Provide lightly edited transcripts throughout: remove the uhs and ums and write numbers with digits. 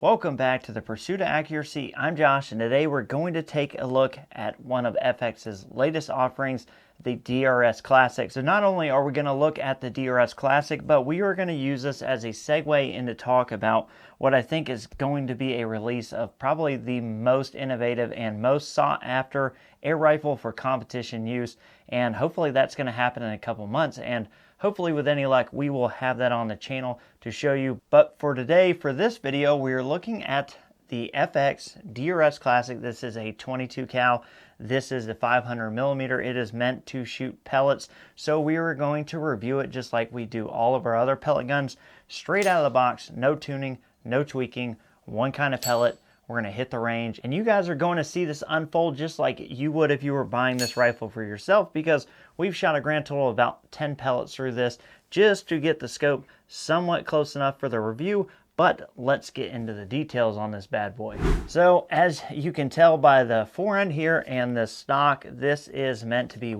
Welcome back to the Pursuit of Accuracy. I'm Josh, and today we're going to take a look at one of FX's latest offerings, the DRS Classic. So not only are we going to look at the DRS Classic, but we are going to use this as a segue into talk about what I think is going to be a release of probably the most innovative and most sought after air rifle for competition use. And hopefully that's going to happen in a couple months. And hopefully with any luck, we will have that on the channel to show you. But for today, for this video, we're looking at the FX DRS Classic. This is a 22 cal. This is the 500 millimeter. It is meant to shoot pellets. So we are going to review it just like we do all of our other pellet guns, straight out of the box, no tuning, no tweaking, one kind of pellet. We're going to hit the range, and you guys are going to see this unfold just like you would if you were buying this rifle for yourself, because we've shot a grand total of about 10 pellets through this just to get the scope somewhat close enough for the review. But let's get into the details on this bad boy. So as you can tell by the fore end here and the stock, this is meant to be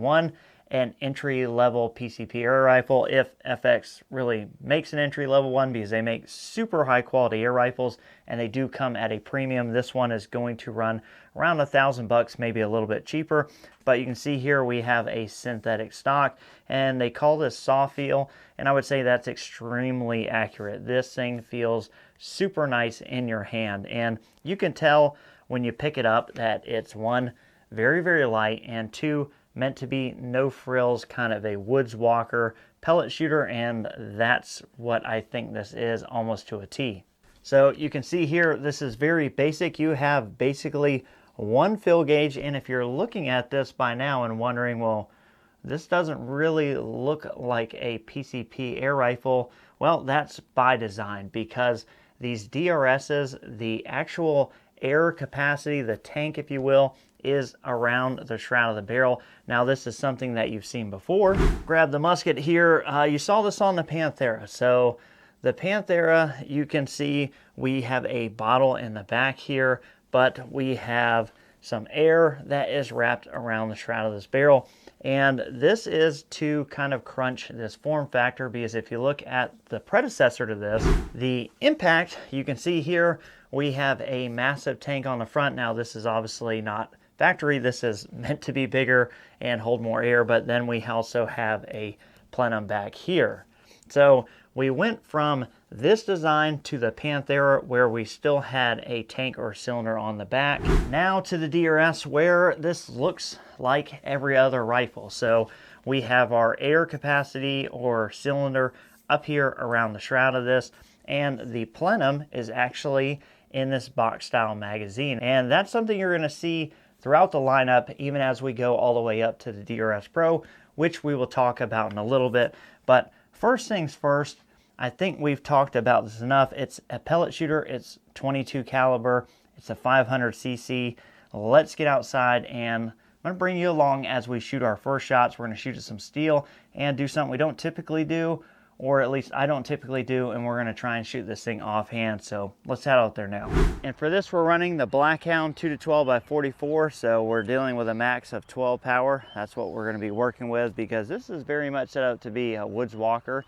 an entry-level PCP air rifle, if FX really makes an entry-level one, because they make super high-quality air rifles, and they do come at a premium. This one is going to run around $1,000, maybe a little bit cheaper. But you can see here we have a synthetic stock, and they call this soft feel, and I would say that's extremely accurate. This thing feels super nice in your hand, and you can tell when you pick it up that it's one, very, very light, and two, meant to be no frills, kind of a woods walker pellet shooter, and that's what I think this is, almost to a T. So you can see here, this is very basic. You have basically one fill gauge, and if you're looking at this by now and wondering, well, this doesn't really look like a PCP air rifle, well, that's by design, because these DRSs, the actual air capacity, the tank, if you will, is around the shroud of the barrel. Now this is something that you've seen before. Grab the musket here. You saw this on the Panthera. So the Panthera, you can see we have a bottle in the back here, but we have some air that is wrapped around the shroud of this barrel. And this is to kind of crunch this form factor, because if you look at the predecessor to this, the Impact, you can see here we have a massive tank on the front. Now this is obviously not factory. This is meant to be bigger and hold more air, but then we also have a plenum back here. So we went from this design to the Panthera, where we still had a tank or cylinder on the back, now to the DRS, where this looks like every other rifle. So we have our air capacity or cylinder up here around the shroud of this, and the plenum is actually in this box style magazine, and that's something you're going to see throughout the lineup, even as we go all the way up to the DRS Pro, which we will talk about in a little bit. But first things first, I think we've talked about this enough. It's a pellet shooter. It's 22 caliber. It's a 500 cc. Let's get outside, and I'm going to bring you along as we shoot our first shots. We're going to shoot at some steel and do something we don't typically do, or at least I don't typically do, and we're going to try and shoot this thing offhand. So let's head out there now. And for this, we're running the Blackhound 2-12x44, so we're dealing with a max of 12 power. That's what we're going to be working with, because this is very much set up to be a woods walker.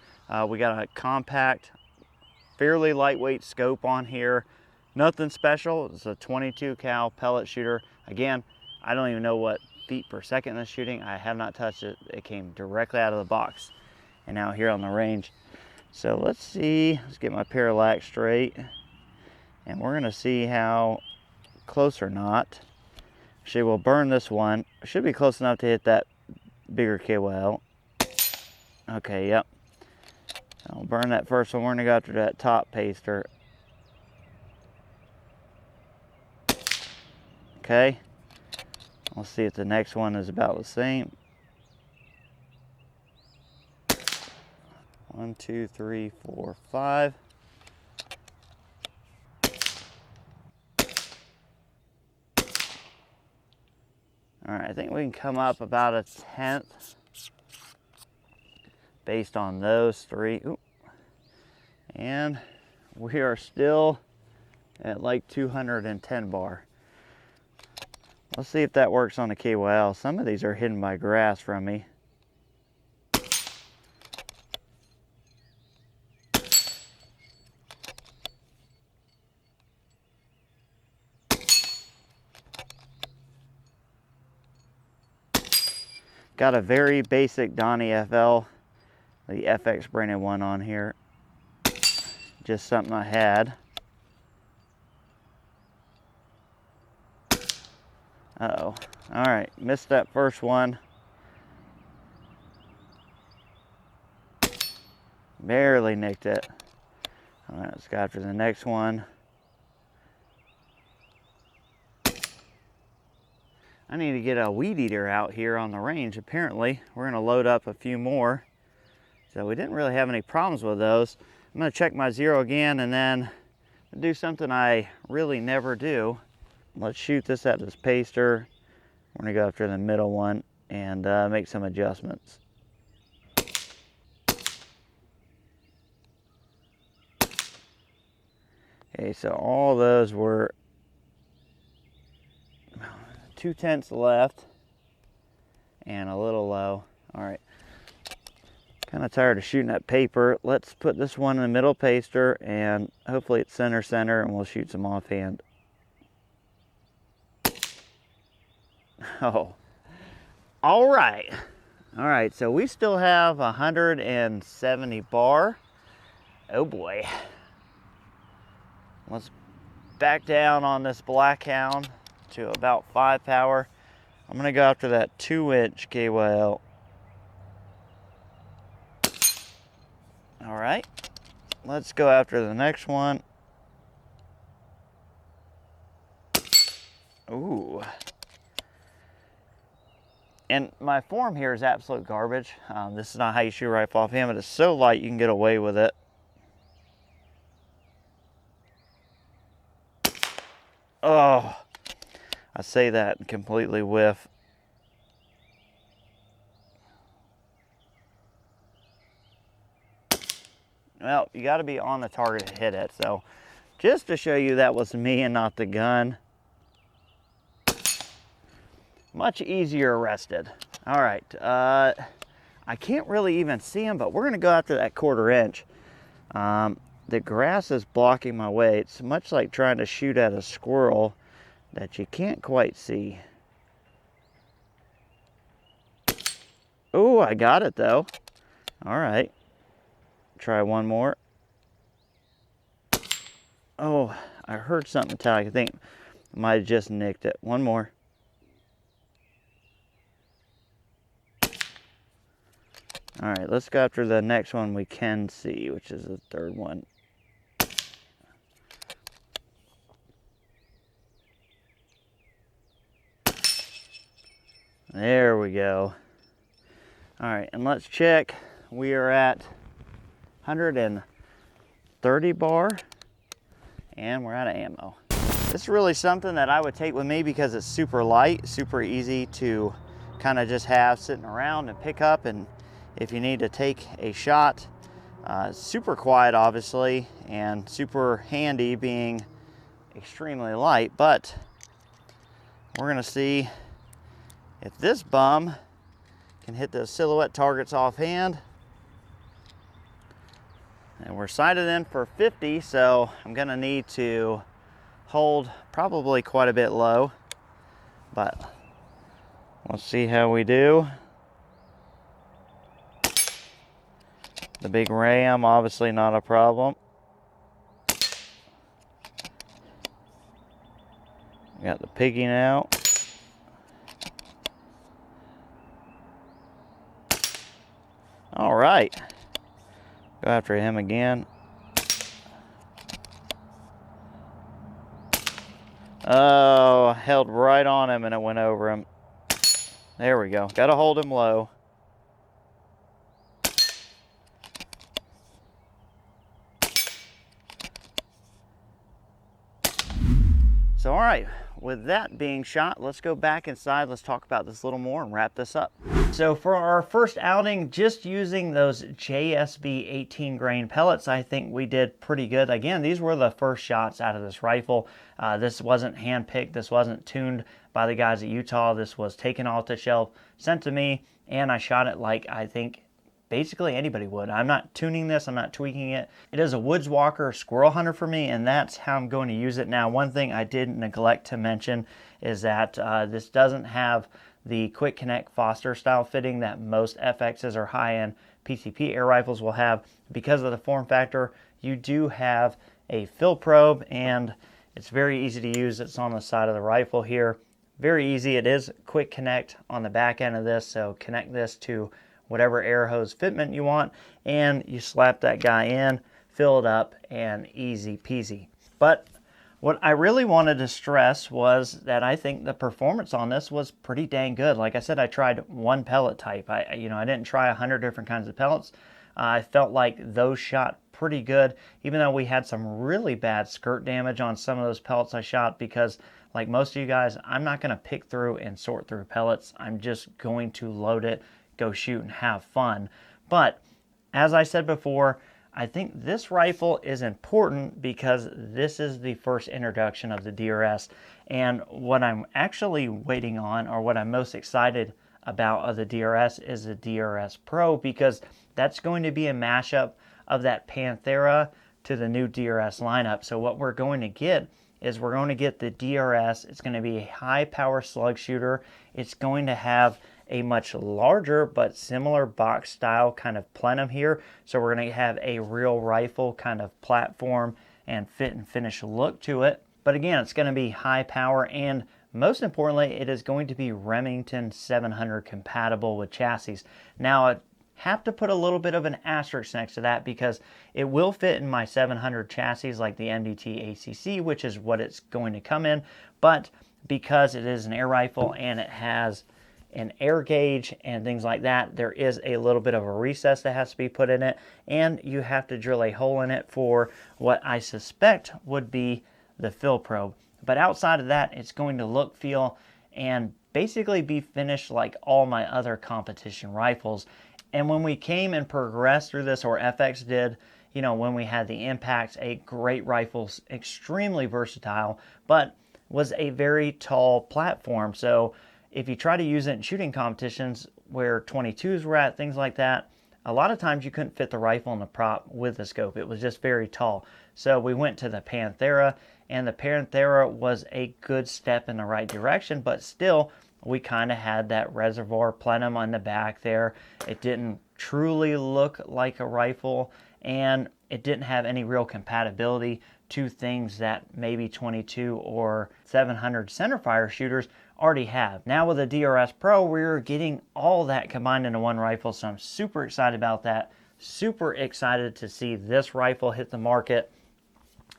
We got a compact, fairly lightweight scope on here. Nothing special. It's a 22 cal pellet shooter. Again, I don't even know what feet per second this shooting. I have not touched it. It came directly out of the box and now here on the range. So let's see, let's get my parallax straight, and we're gonna see how close or not. Actually, we'll burn this one. Should be close enough to hit that bigger KOL. Okay, yep. I'll burn that first one. We're gonna go after that top paster. Okay, we'll see if the next one is about the same. 1, 2, 3, 4, 5. All right, I think we can come up about a 1/10 based on those three. Ooh. And we are still at like 210 bar. Let's see if that works on the KOL. Some of these are hidden by grass from me. Got a very basic Donnie FL, the FX branded one on here. Just something I had. Uh-oh. All right, missed that first one. Barely nicked it. All right, let's go after the next one. I need to get a weed eater out here on the range. Apparently, we're gonna load up a few more. So we didn't really have any problems with those. I'm gonna check my zero again and then do something I really never do. Let's shoot this at this paster. We're gonna go after the middle one and make some adjustments. Okay, so all those were 2/10 left and a little low. All right, kind of tired of shooting at paper. Let's put this one in the middle paster and hopefully it's center and we'll shoot some offhand. Oh, all right. All right, so we still have 170 bar. Oh boy. Let's back down on this black hound to about 5 power. I'm gonna go after that 2-inch KYL. All right, let's go after the next one. Ooh. And my form here is absolute garbage. This is not how you shoot a rifle offhand, but it's so light you can get away with it. Oh, I say that and completely whiff. Well, you got to be on the target to hit it. So just to show you that was me and not the gun. Much easier arrested. All right, I can't really even see him, but we're gonna go after that 1/4 inch. The grass is blocking my way. It's much like trying to shoot at a squirrel that you can't quite see. Oh, I got it though. All right, try one more. Oh, I heard something metallic. I think I might have just nicked it. One more. All right, let's go after the next one we can see, which is the 3rd one. There we go. All right, and let's check. We are at 130 bar, and we're out of ammo. This is really something that I would take with me because it's super light, super easy to kind of just have sitting around and pick up, and if you need to take a shot. Super quiet, obviously, and super handy being extremely light, but we're gonna see if this bum can hit those silhouette targets offhand. And we're sighted in for 50, so I'm gonna need to hold probably quite a bit low, but let's see how we do. The big ram, obviously not a problem. Got the piggy now. All right, go after him again. Oh, I held right on him and it went over him. There we go, gotta hold him low. So, all right, with that being shot, let's go back inside. Let's talk about this a little more and wrap this up. So for our first outing, just using those JSB 18 grain pellets, I think we did pretty good. Again, these were the first shots out of this rifle. This wasn't hand-picked. This wasn't tuned by the guys at Utah. This was taken off the shelf, sent to me, and I shot it like I think basically anybody would. I'm not tuning this, I'm not tweaking it. It is a woods walker, squirrel hunter for me, and that's how I'm going to use it. Now, one thing I did neglect to mention is that this doesn't have the quick connect Foster style fitting that most FXs or high-end PCP air rifles will have. Because of the form factor, you do have a fill probe, and it's very easy to use. It's on the side of the rifle here. Very easy. It is quick connect on the back end of this, so connect this to whatever air hose fitment you want, and you slap that guy in, fill it up, and easy peasy. But what I really wanted to stress was that I think the performance on this was pretty dang good. Like I said, I tried one pellet type. I didn't try 100 different kinds of pellets. I felt like those shot pretty good, even though we had some really bad skirt damage on some of those pellets I shot, because like most of you guys, I'm not going to pick through and sort through pellets. I'm just going to load it, go shoot, and have fun. But as I said before, I think this rifle is important because this is the first introduction of the DRS. And what I'm actually waiting on, or what I'm most excited about of the DRS, is the DRS Pro, because that's going to be a mashup of that Panthera to the new DRS lineup. So what we're going to get is we're going to get the DRS. It's going to be a high power slug shooter. It's going to have a much larger but similar box style kind of plenum here. So we're going to have a real rifle kind of platform and fit and finish look to it. But again, it's going to be high power, and most importantly, it is going to be Remington 700 compatible with chassis. Now, I have to put a little bit of an asterisk next to that, because it will fit in my 700 chassis like the MDT ACC, which is what it's going to come in. But because it is an air rifle and it has an air gauge and things like that, there is a little bit of a recess that has to be put in it, and you have to drill a hole in it for what I suspect would be the fill probe. But outside of that, it's going to look, feel, and basically be finished like all my other competition rifles. And when we came and progressed through this, or FX did, when we had the Impacts, a great rifle, extremely versatile, but was a very tall platform. So if you try to use it in shooting competitions where 22s were at, things like that, a lot of times you couldn't fit the rifle in the prop with the scope. It was just very tall. So we went to the Panthera, and the Panthera was a good step in the right direction, but still, we kind of had that reservoir plenum on the back there. It didn't truly look like a rifle, and it didn't have any real compatibility to things that maybe 22 or 700 centerfire shooters already have. Now with the DRS Pro, we're getting all that combined into one rifle, so I'm super excited about that. Super excited to see this rifle hit the market.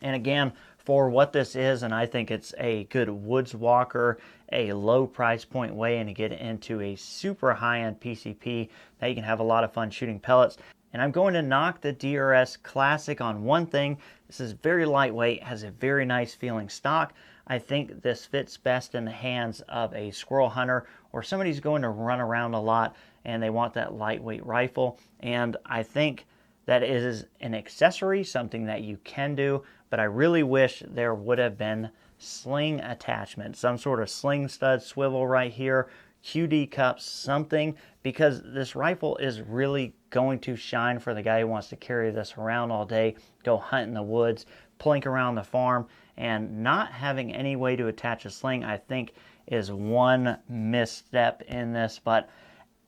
And again, for what this is, and I think it's a good woods walker, a low price point way, and to get into a super high-end PCP that you can have a lot of fun shooting pellets. And I'm going to knock the DRS Classic on one thing. This is very lightweight, has a very nice feeling stock. I think this fits best in the hands of a squirrel hunter or somebody who's going to run around a lot and they want that lightweight rifle. And I think that it is an accessory, something that you can do, but I really wish there would have been sling attachment, some sort of sling stud swivel right here, QD cups, something, because this rifle is really going to shine for the guy who wants to carry this around all day, go hunt in the woods, plink around the farm, and not having any way to attach a sling, I think, is one misstep in this. But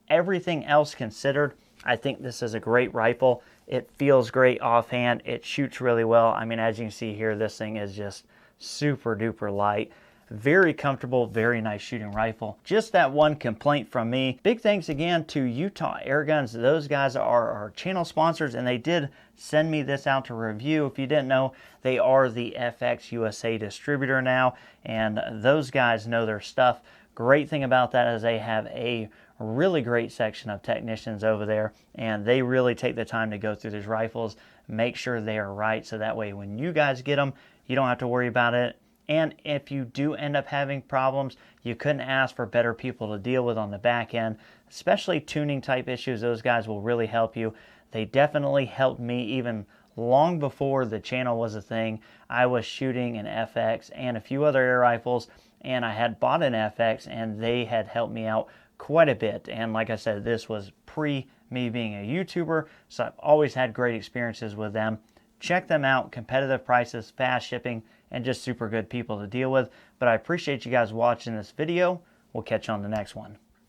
everything else considered, I think this is a great rifle. It feels great offhand. It shoots really well. I mean, as you can see here, this thing is just super duper light. Very comfortable, very nice shooting rifle. Just that one complaint from me. Big thanks again to Utah Airguns. Those guys are our channel sponsors, and they did send me this out to review. If you didn't know, they are the FX USA distributor now, and those guys know their stuff. Great thing about that is they have a really great section of technicians over there, and they really take the time to go through these rifles, make sure they are right, so that way when you guys get them, you don't have to worry about it. And if you do end up having problems, you couldn't ask for better people to deal with on the back end, especially tuning type issues. Those guys will really help you. They definitely helped me even long before the channel was a thing. I was shooting an FX and a few other air rifles, and I had bought an FX, and they had helped me out quite a bit. And like I said, this was pre me being a YouTuber, so I've always had great experiences with them. Check them out. Competitive prices, fast shipping, and just super good people to deal with. But I appreciate you guys watching this video. We'll catch you on the next one.